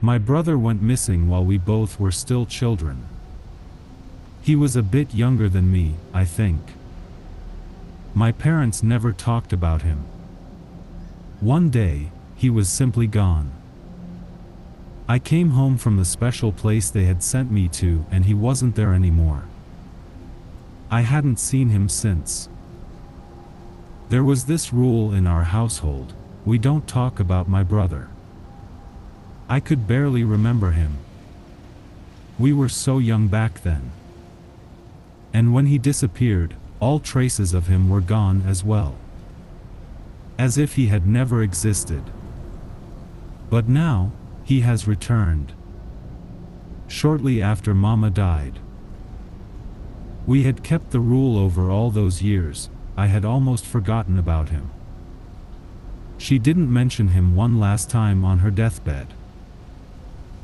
My brother went missing while we both were still children. He was a bit younger than me, I think. My parents never talked about him. One day, he was simply gone. I came home from the special place they had sent me to, and he wasn't there anymore. I hadn't seen him since. There was this rule in our household: we don't talk about my brother. I could barely remember him. We were so young back then. And when he disappeared, all traces of him were gone as well. As if he had never existed. But now, he has returned. Shortly after Mama died. We had kept the rule over all those years. I had almost forgotten about him. She didn't mention him one last time on her deathbed.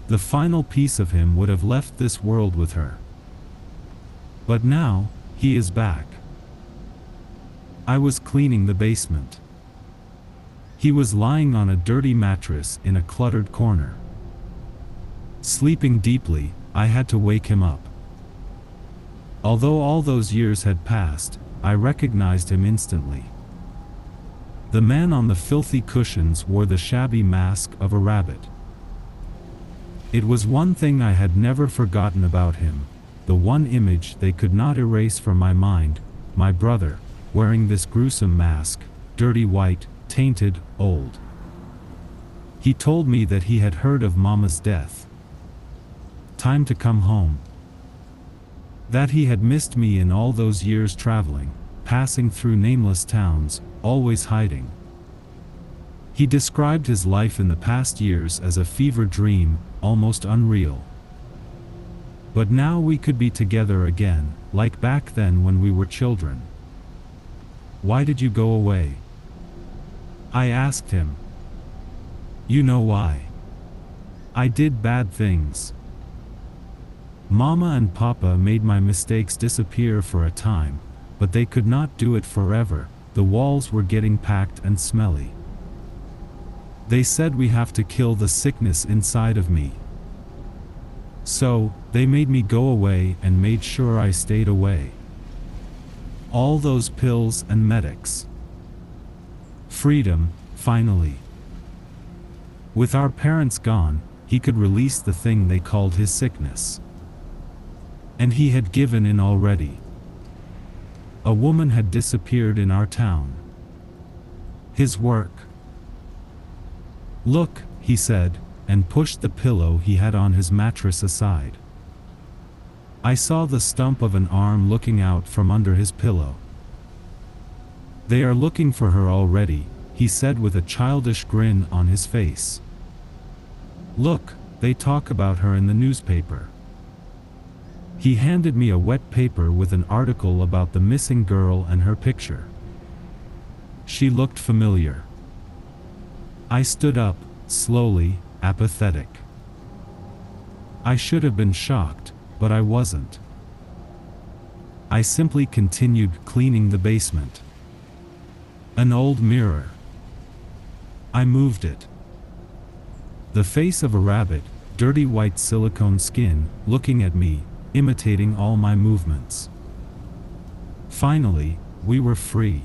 The final piece of him would have left this world with her. But now, he is back. I was cleaning the basement. He was lying on a dirty mattress in a cluttered corner. Sleeping deeply, I had to wake him up. Although all those years had passed, I recognized him instantly. The man on the filthy cushions wore the shabby mask of a rabbit. It was one thing I had never forgotten about him, the one image they could not erase from my mind: my brother, wearing this gruesome mask, dirty white, tainted, old. He told me that he had heard of Mama's death. Time to come home. That he had missed me in all those years traveling, passing through nameless towns, always hiding. He described his life in the past years as a fever dream, almost unreal. But now we could be together again, like back then when we were children. "Why did you go away?" I asked him. "You know why. I did bad things. Mama and Papa made my mistakes disappear for a time, but they could not do it forever. The walls were getting packed and smelly. They said we have to kill the sickness inside of me. So, they made me go away and made sure I stayed away. All those pills and medics. Freedom, finally. With our parents gone, he could release the thing they called his sickness. And he had given in already. A woman had disappeared in our town. His work. "Look," he said, and pushed the pillow he had on his mattress aside. I saw the stump of an arm looking out from under his pillow. "They are looking for her already," he said with a childish grin on his face. "Look, they talk about her in the newspaper." He handed me a wet paper with an article about the missing girl and her picture. She looked familiar. I stood up, slowly, apathetic. I should have been shocked, but I wasn't. I simply continued cleaning the basement. An old mirror. I moved it. The face of a rabbit, dirty white silicone skin, looking at me, imitating all my movements. Finally, we were free.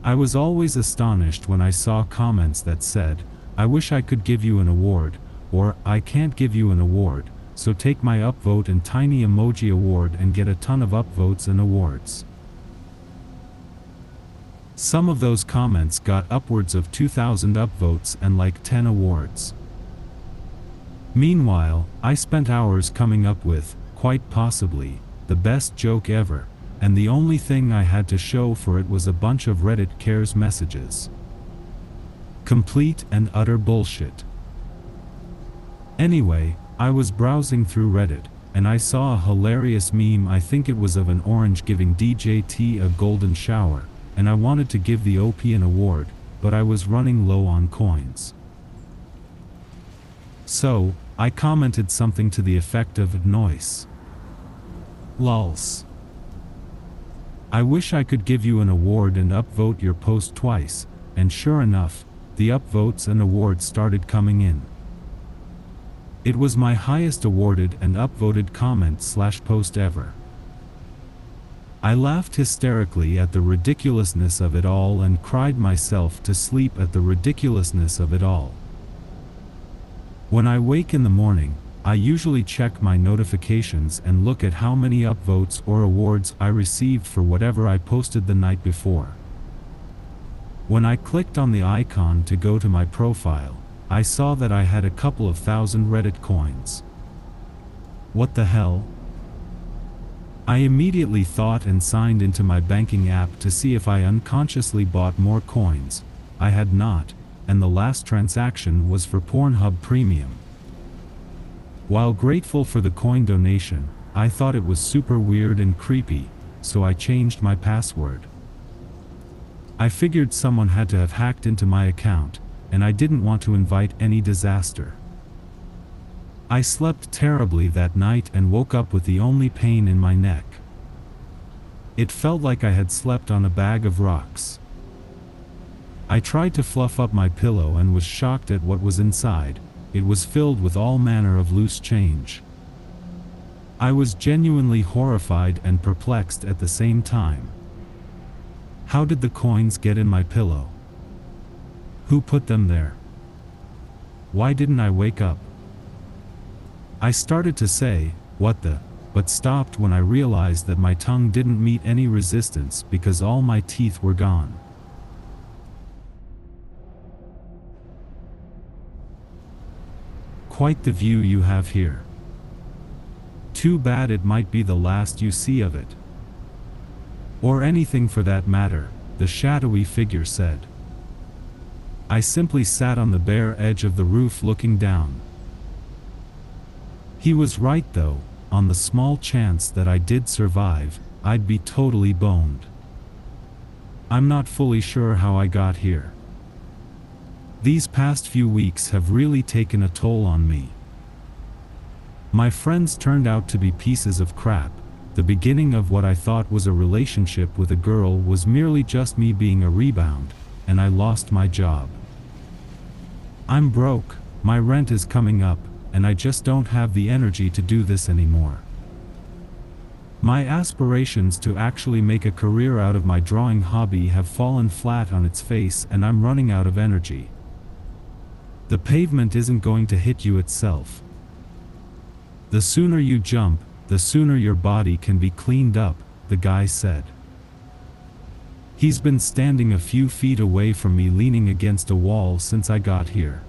I was always astonished when I saw comments that said, "I wish I could give you an award," or "I can't give you an award, so take my upvote and tiny emoji award and get a ton of upvotes and awards." Some of those comments got upwards of 2,000 upvotes and like 10 awards. Meanwhile, I spent hours coming up with, quite possibly, the best joke ever, and the only thing I had to show for it was a bunch of Reddit cares messages. Complete and utter bullshit. Anyway, I was browsing through Reddit, and I saw a hilarious meme. I think it was of an orange giving DJT a golden shower, and I wanted to give the OP an award, but I was running low on coins. So, I commented something to the effect of "Noise. Lols." I wish I could give you an award and upvote your post twice, and sure enough, the upvotes and awards started coming in. It was my highest awarded and upvoted comment/post ever. I laughed hysterically at the ridiculousness of it all and cried myself to sleep at the ridiculousness of it all. When I wake in the morning, I usually check my notifications and look at how many upvotes or awards I received for whatever I posted the night before. When I clicked on the icon to go to my profile, I saw that I had a couple of thousand Reddit coins. What the hell? I immediately thought and signed into my banking app to see if I unconsciously bought more coins. I had not, and the last transaction was for Pornhub Premium. While grateful for the coin donation, I thought it was super weird and creepy, so I changed my password. I figured someone had to have hacked into my account, and I didn't want to invite any disaster. I slept terribly that night and woke up with the only pain in my neck. It felt like I had slept on a bag of rocks. I tried to fluff up my pillow and was shocked at what was inside. It was filled with all manner of loose change. I was genuinely horrified and perplexed at the same time. How did the coins get in my pillow? Who put them there? Why didn't I wake up? I started to say, "What the?" but stopped when I realized that my tongue didn't meet any resistance because all my teeth were gone. Quite the view you have here. Too bad it might be the last you see of it. Or anything for that matter, the shadowy figure said. I simply sat on the bare edge of the roof looking down. He was right though, on the small chance that I did survive, I'd be totally boned. I'm not fully sure how I got here. These past few weeks have really taken a toll on me. My friends turned out to be pieces of crap. The beginning of what I thought was a relationship with a girl was merely just me being a rebound, and I lost my job. I'm broke, my rent is coming up, and I just don't have the energy to do this anymore. My aspirations to actually make a career out of my drawing hobby have fallen flat on its face and I'm running out of energy. The pavement isn't going to hit you itself. The sooner you jump, the sooner your body can be cleaned up, the guy said. He's been standing a few feet away from me leaning against a wall since I got here.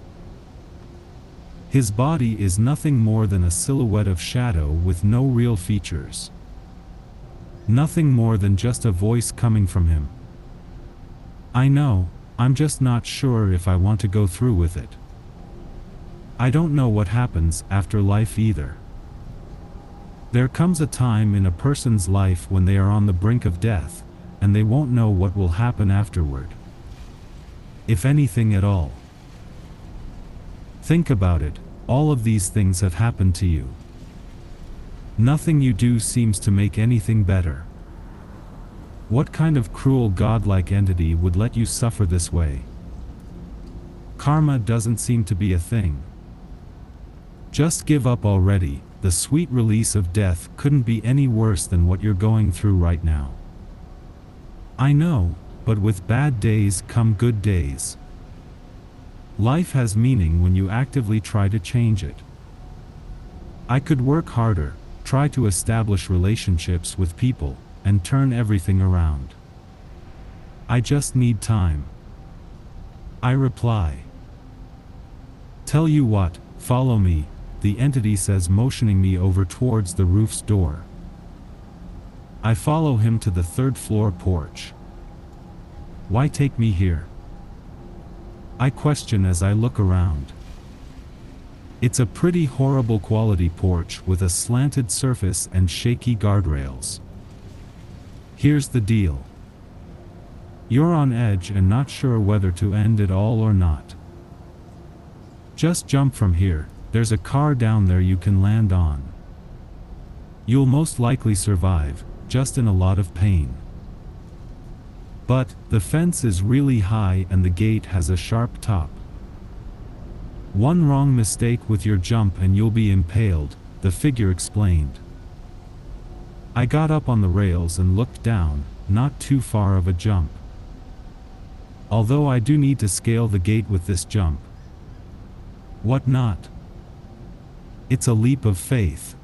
His body is nothing more than a silhouette of shadow with no real features. Nothing more than just a voice coming from him. I know, I'm just not sure if I want to go through with it. I don't know what happens after life either. There comes a time in a person's life when they are on the brink of death, and they won't know what will happen afterward. If anything at all. Think about it, all of these things have happened to you. Nothing you do seems to make anything better. What kind of cruel godlike entity would let you suffer this way? Karma doesn't seem to be a thing. Just give up already. The sweet release of death couldn't be any worse than what you're going through right now. I know, but with bad days come good days. Life has meaning when you actively try to change it. I could work harder, try to establish relationships with people, and turn everything around. I just need time. I reply. Tell you what, follow me, the entity says, motioning me over towards the roof's door. I follow him to the third-floor porch. Why take me here? I question as I look around. It's a pretty horrible quality porch with a slanted surface and shaky guardrails. Here's the deal. You're on edge and not sure whether to end it all or not. Just jump from here. There's a car down there you can land on. You'll most likely survive, just in a lot of pain. But, the fence is really high and the gate has a sharp top. One wrong mistake with your jump and you'll be impaled, the figure explained. I got up on the rails and looked down, not too far of a jump. Although I do need to scale the gate with this jump. What not? It's a leap of faith.